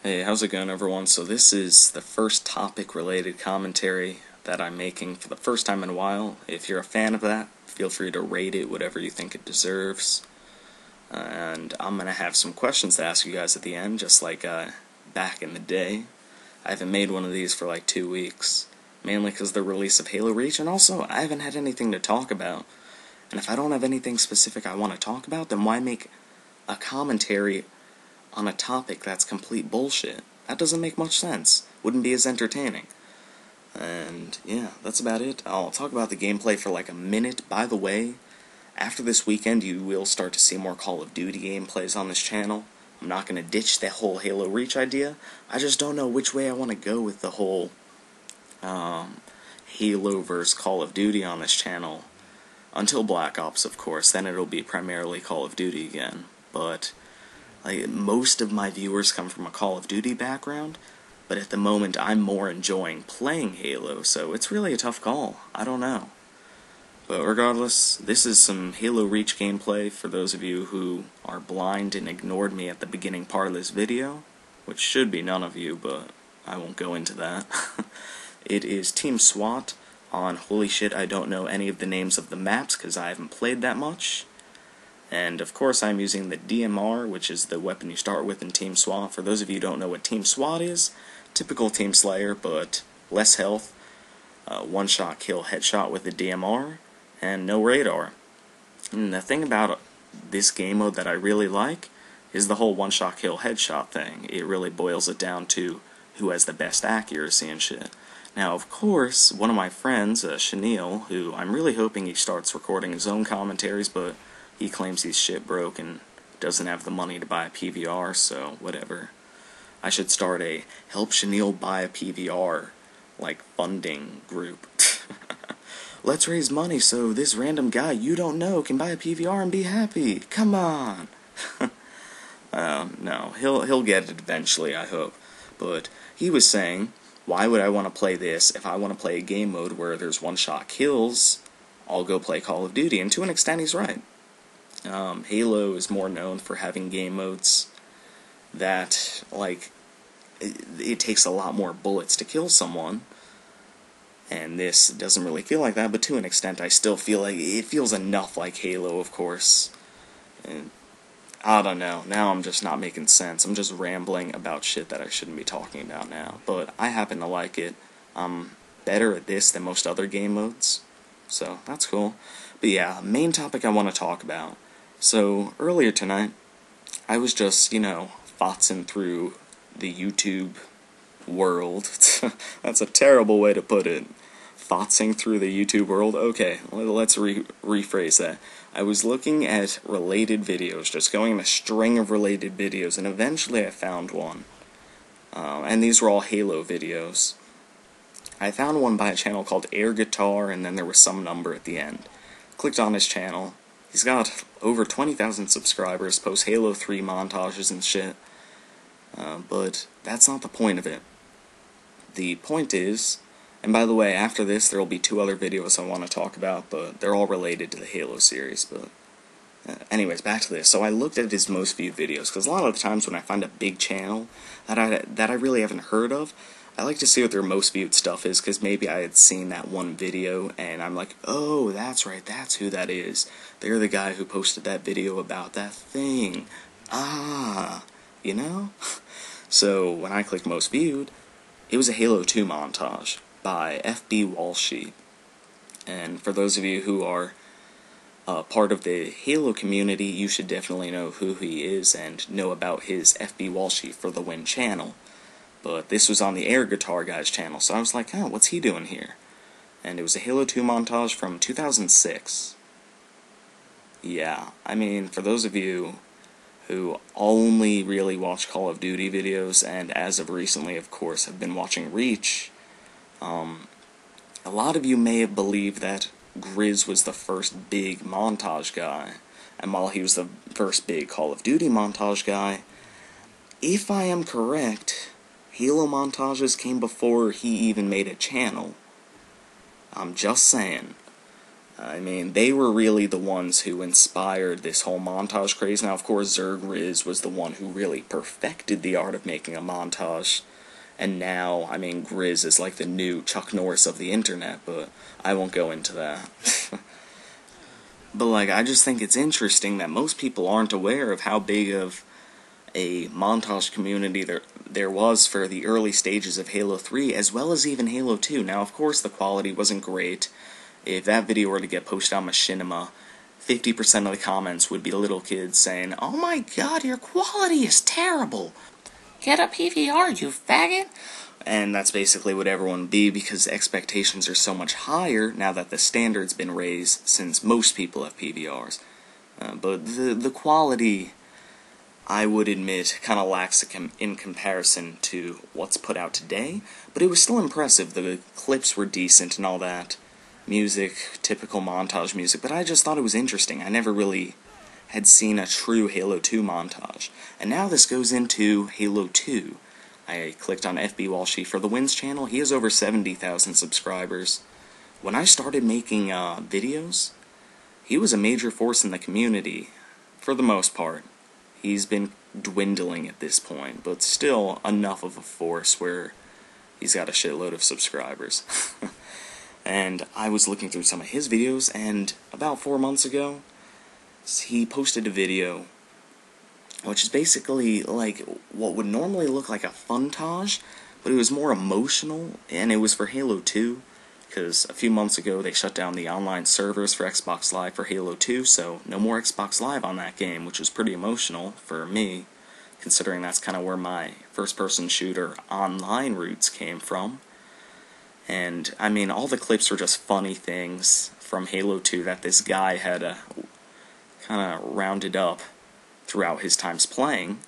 Hey, how's it going, everyone? So this is the first topic-related commentary that I'm making for the first time in a while. If you're a fan of that, feel free to rate it whatever you think it deserves. And I'm going to have some questions to ask you guys at the end, just like back in the day. I haven't made one of these for like 2 weeks, mainly because of the release of Halo Reach, and also I haven't had anything to talk about. And if I don't have anything specific I want to talk about, then why make a commentary on a topic that's complete bullshit? That doesn't make much sense. Wouldn't be as entertaining. And yeah, that's about it. I'll talk about the gameplay for like a minute. By the way, after this weekend you will start to see more Call of Duty gameplays on this channel. I'm not going to ditch the whole Halo Reach idea. I just don't know which way I want to go with the whole Halo versus Call of Duty on this channel. Until Black Ops, of course, then it'll be primarily Call of Duty again. But most of my viewers come from a Call of Duty background, but at the moment I'm more enjoying playing Halo, so it's really a tough call. I don't know. But regardless, this is some Halo Reach gameplay for those of you who are blind and ignored me at the beginning part of this video, which should be none of you, but I won't go into that. It is Team SWAT on, holy shit, I don't know any of the names of the maps because I haven't played that much. And of course I'm using the DMR, which is the weapon you start with in Team SWAT. For those of you who don't know what Team SWAT is, typical Team Slayer, but less health, one-shot kill headshot with the DMR, and no radar. And the thing about this game mode that I really like is the whole one-shot kill headshot thing. It really boils it down to who has the best accuracy and shit. Now, of course, one of my friends, Chenille, who I'm really hoping he starts recording his own commentaries, but he claims he's shit broke and doesn't have the money to buy a PVR, so whatever. I should start a help Chenille buy a PVR, like, funding group. Let's raise money so this random guy you don't know can buy a PVR and be happy. Come on. No, he'll get it eventually, I hope. But he was saying, why would I want to play this if I want to play a game mode where there's one-shot kills? I'll go play Call of Duty, and to an extent he's right. Halo is more known for having game modes that, like, it takes a lot more bullets to kill someone, and this doesn't really feel like that, but to an extent I still feel like it feels enough like Halo, of course. And I don't know, now I'm just not making sense. I'm just rambling about shit that I shouldn't be talking about now, but I happen to like it. I'm better at this than most other game modes, so that's cool. But yeah, main topic I want to talk about. So, earlier tonight, I was just, fotzing through the YouTube world. That's a terrible way to put it. Fotzing through the YouTube world? Okay, let's rephrase that. I was looking at related videos, just going in a string of related videos, and eventually I found one. And these were all Halo videos. I found one by a channel called Air Guitar, and then there was some number at the end. Clicked on his channel. He's got over 20,000 subscribers, posts Halo 3 montages and shit. But that's not the point of it. The point is, and by the way, after this there will be 2 other videos I want to talk about, but they're all related to the Halo series. But anyways, back to this. So I looked at his most viewed videos, because a lot of the times when I find a big channel that I really haven't heard of, I like to see what their most viewed stuff is, because maybe I had seen that one video, and I'm like, oh, that's right, that's who that is. They're the guy who posted that video about that thing. Ah, you know? So, when I clicked most viewed, it was a Halo 2 montage by Walshy. And for those of you who are part of the Halo community, you should definitely know who he is and know about his Walshy for the Win channel. But this was on the Air Guitar guy's channel, so I was like, oh, what's he doing here? And it was a Halo 2 montage from 2006. Yeah, I mean, for those of you who only really watch Call of Duty videos, and as of recently, of course, have been watching Reach, a lot of you may have believed that Grizz was the first big montage guy, and while he was the first big Call of Duty montage guy, if I am correct, Halo montages came before he even made a channel. I'm just saying. I mean, they were really the ones who inspired this whole montage craze. Now, of course, Zergriz was the one who really perfected the art of making a montage. And now, I mean, Grizz is like the new Chuck Norris of the internet, but I won't go into that. But, like, I just think it's interesting that most people aren't aware of how big of a montage community there was for the early stages of Halo 3, as well as even Halo 2. Now, of course, the quality wasn't great. If that video were to get posted on Machinima, 50% of the comments would be little kids saying, "Oh my god, your quality is terrible! Get a PVR, you faggot!" And that's basically what everyone would be, because expectations are so much higher now that the standard's been raised, since most people have PVRs. But the quality, I would admit, kind of lacks in comparison to what's put out today, but it was still impressive. The clips were decent and all that. Music, typical montage music, but I just thought it was interesting. I never really had seen a true Halo 2 montage. And now this goes into Halo 2. I clicked on FB Walshy for the Wins channel. He has over 70,000 subscribers. When I started making videos, he was a major force in the community, for the most part. He's been dwindling at this point, but still enough of a force where he's got a shitload of subscribers. And I was looking through some of his videos, and about 4 months ago, he posted a video which is basically like what would normally look like a funtage, but it was more emotional, and it was for Halo 2, because a few months ago they shut down the online servers for Xbox Live for Halo 2, so no more Xbox Live on that game, which was pretty emotional for me, considering that's kind of where my first-person shooter online roots came from. And, I mean, all the clips were just funny things from Halo 2 that this guy had kind of rounded up throughout his times playing.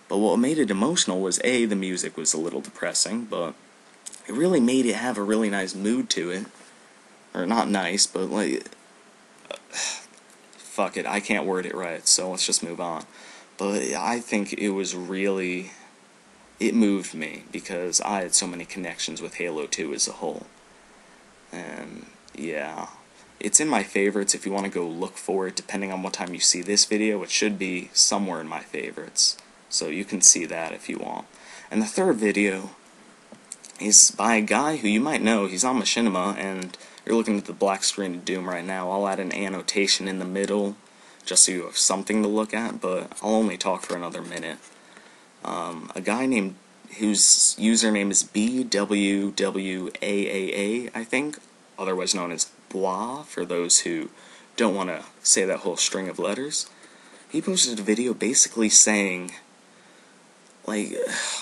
But what made it emotional was, A, the music was a little depressing, but it really made it have a really nice mood to it. Or not nice, but like, fuck it, I can't word it right, so let's just move on. But I think it was really, it moved me, because I had so many connections with Halo 2 as a whole. And, yeah. It's in my favorites if you want to go look for it, depending on what time you see this video. It should be somewhere in my favorites, so you can see that if you want. And the third video is by a guy who you might know. He's on Machinima, and you're looking at the black screen of Doom right now. I'll add an annotation in the middle, just so you have something to look at, but I'll only talk for another minute. A guy named, whose username is Bwwaaa, I think, otherwise known as Bwwaaa, for those who don't want to say that whole string of letters. He posted a video basically saying, like,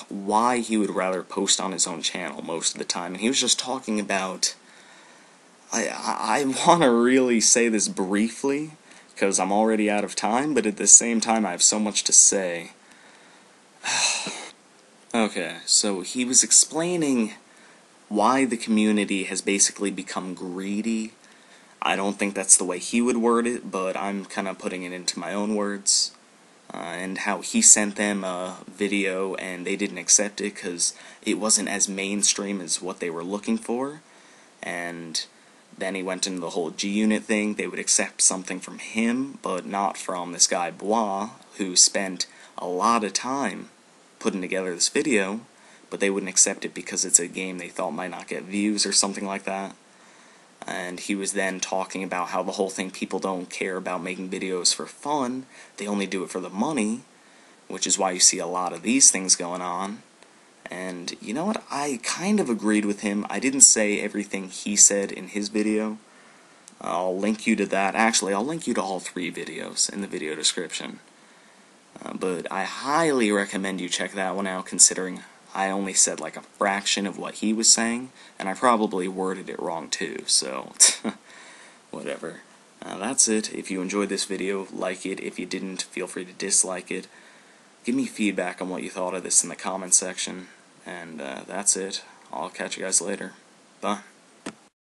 why he would rather post on his own channel most of the time, and he was just talking about, I want to really say this briefly, because I'm already out of time, but at the same time I have so much to say. Okay, so he was explaining why the community has basically become greedy. I don't think that's the way he would word it, but I'm kind of putting it into my own words. And how he sent them a video and they didn't accept it because it wasn't as mainstream as what they were looking for. And then he went into the whole G-Unit thing. They would accept something from him, but not from this guy Bwwaaa, who spent a lot of time putting together this video, but they wouldn't accept it because it's a game they thought might not get views or something like that. And he was then talking about how the whole thing, people don't care about making videos for fun, they only do it for the money, which is why you see a lot of these things going on. And you know what, I kind of agreed with him. I didn't say everything he said in his video. I'll link you to that. Actually, I'll link you to all 3 videos in the video description. But I highly recommend you check that one out, considering I only said like a fraction of what he was saying, and I probably worded it wrong too, so whatever. That's it. If you enjoyed this video, like it. If you didn't, feel free to dislike it. Give me feedback on what you thought of this in the comment section, and that's it. I'll catch you guys later. Bye.